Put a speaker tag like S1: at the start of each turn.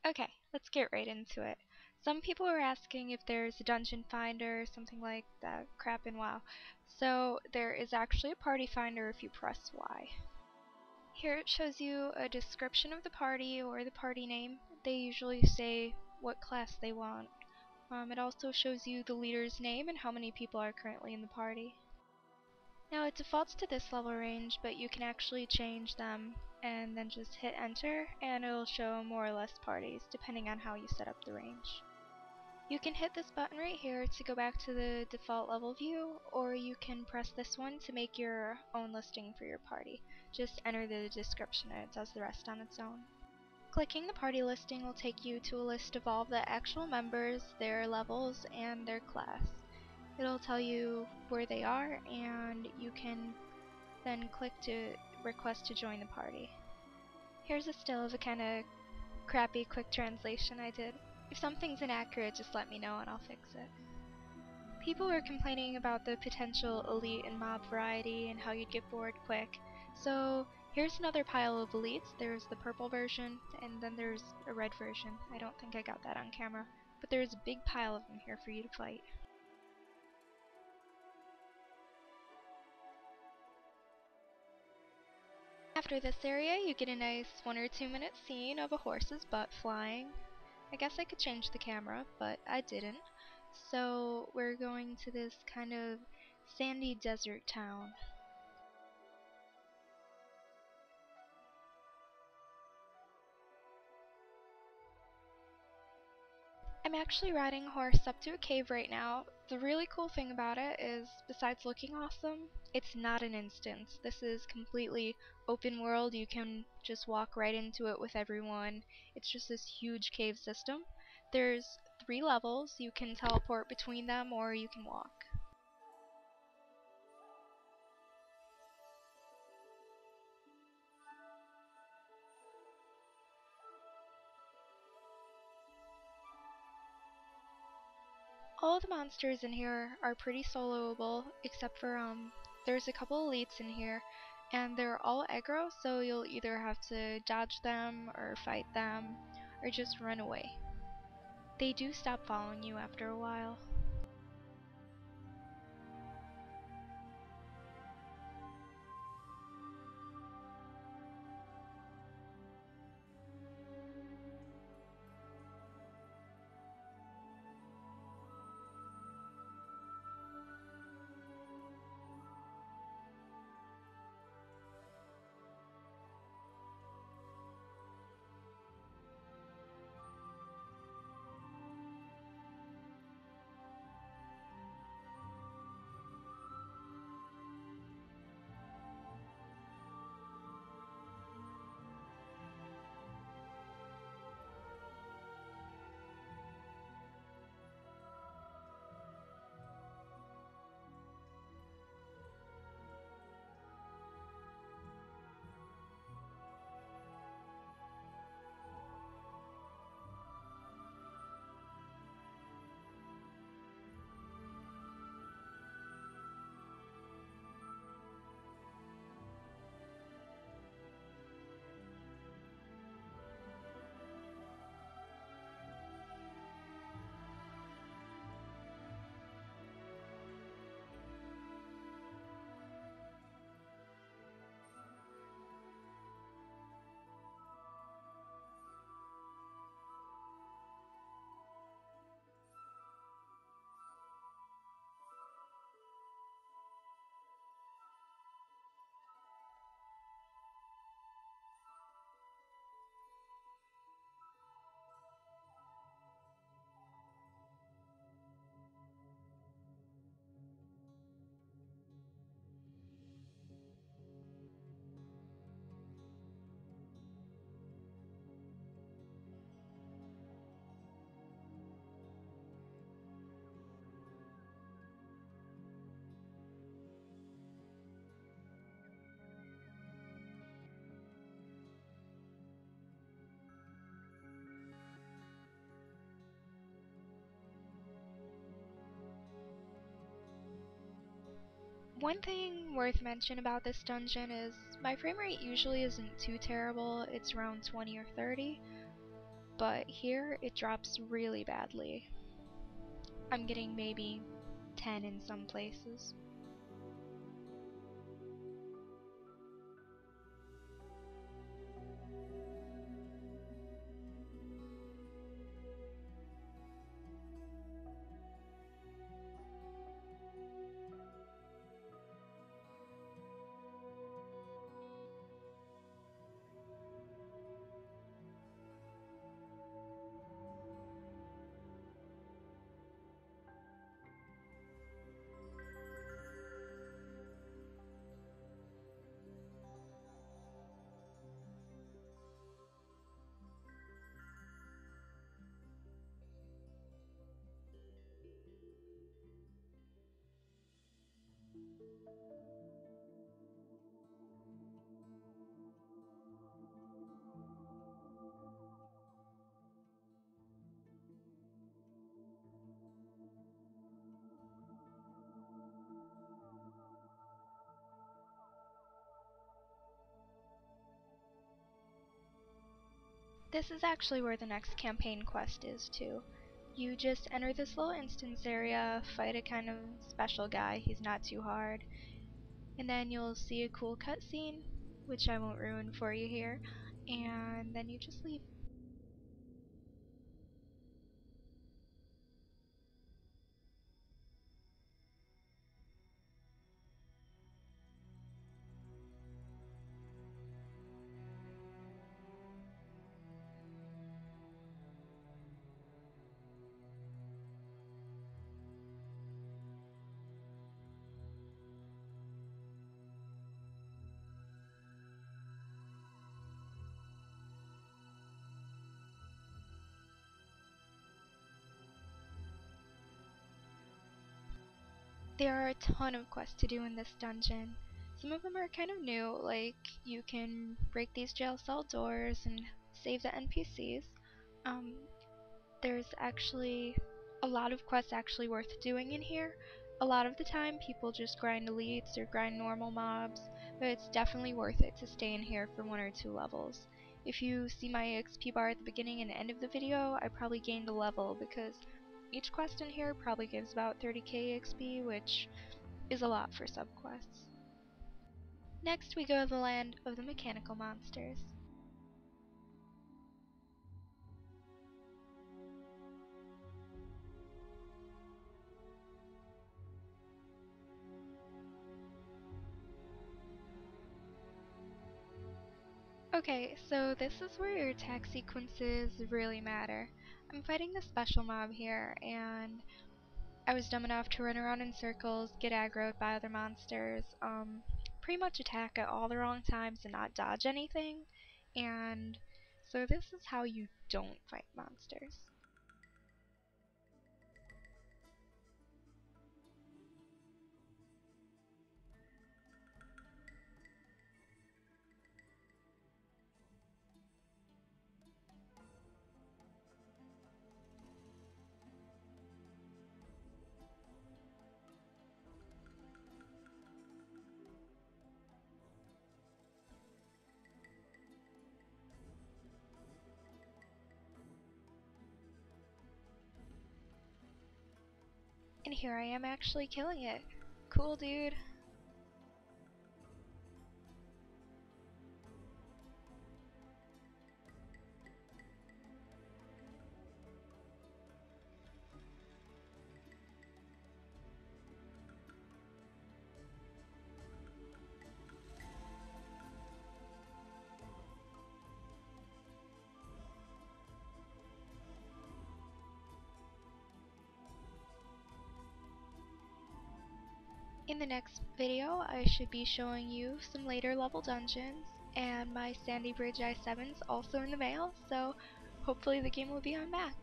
S1: Okay, let's get right into it. Some people are asking if there's a dungeon finder or something like that crap in WoW. So there is actually a party finder if you press Y. Here it shows you a description of the party or the party name. They usually say what class they want. It also shows you the leader's name and how many people are currently in the party. Now it defaults to this level range, but you can actually change them and then just hit enter and it'll show more or less parties depending on how you set up the range. You can hit this button right here to go back to the default level view, or you can press this one to make your own listing for your party. Just enter the description and it does the rest on its own. Clicking the party listing will take you to a list of all the actual members, their levels, and their class. It'll tell you where they are, and you can then click to request to join the party. Here's a still of a kinda crappy quick translation I did. If something's inaccurate, just let me know and I'll fix it. People were complaining about the potential elite and mob variety and how you'd get bored quick. So here's another pile of elites. There's the purple version and then there's a red version. I don't think I got that on camera, but there's a big pile of them here for you to fight. After this area, you get a nice 1 or 2 minute scene of a horse's butt flying. I guess I could change the camera, but I didn't. So we're going to this kind of sandy desert town. I'm actually riding a horse up to a cave right now. The really cool thing about it is, besides looking awesome, it's not an instance. This is completely open world. You can just walk right into it with everyone. It's just this huge cave system. There's 3 levels. You can teleport between them or you can walk. All the monsters in here are pretty soloable, except for there's a couple elites in here, and they're all aggro, so you'll either have to dodge them, or fight them, or just run away. They do stop following you after a while. One thing worth mentioning about this dungeon is my frame rate usually isn't too terrible. It's around 20 or 30. but here it drops really badly. I'm getting maybe 10 in some places. This is actually where the next campaign quest is too. You just enter this little instance area, fight a kind of special guy, he's not too hard, and then you'll see a cool cutscene, which I won't ruin for you here, and then you just leave. There are a ton of quests to do in this dungeon. Some of them are kind of new, like you can break these jail cell doors and save the NPCs. Um, there's actually a lot of quests actually worth doing in here. A lot of the time people just grind elites or grind normal mobs, but it's definitely worth it to stay in here for 1 or 2 levels. If you see my XP bar at the beginning and end of the video, I probably gained a level because each quest in here probably gives about 30k XP, which is a lot for subquests. Next we go to the land of the mechanical monsters. Okay, so this is where your attack sequences really matter. I'm fighting the special mob here, and I was dumb enough to run around in circles, get aggroed by other monsters, pretty much attack at all the wrong times and not dodge anything, and so this is how you don't fight monsters. And here I am actually killing it. Cool, dude. In the next video, I should be showing you some later level dungeons, and my Sandy Bridge i7's also in the mail, so hopefully the game will be on max.